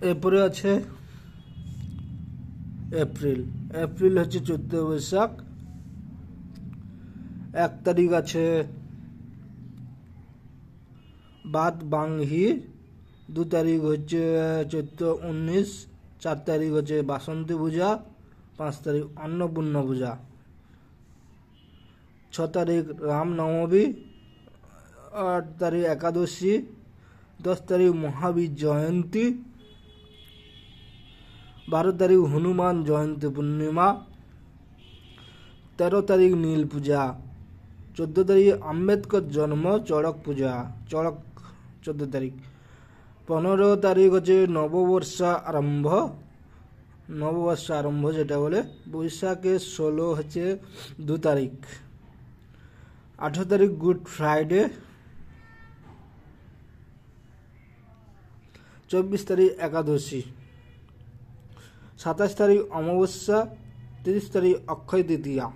এরপরে আছে April. April হচ্ছে 14 বৈশাখ। 1 তারিখ আছে বাদ বাংহি। 2 তারিখ হচ্ছে চৈত্র 19। 4 তারিখ হচ্ছে বাসন্তী পূজা। 5 তারিখ অন্নপূর্ণা পূজা। 6 তারিখ রামনবমী। 8 তারিখ একাদশী। 10 তারিখ মহাবীর জয়ন্তী। 12 তারিখ হনুমান জয়ন্তী পূর্ণিমা। 13 তারিখ নীল পূজা। 14 তারিখ আম্বেদকর জন্ম চড়ক পূজা। চড়ক 14 তারিখ। 15 তারিখ হচ্ছে নববর্ষ আরম্ভ। নববর্ষ আরম্ভ যেটা বলে। বৈশাখের 16 হচ্ছে 2 তারিখ। 18 তারিখ গুড ফ্রাইডে। 24 তারিখ একাদশী। 27 তারিখ অমাবস্যা। 30 তারিখ অক্ষয় তৃতীয়া।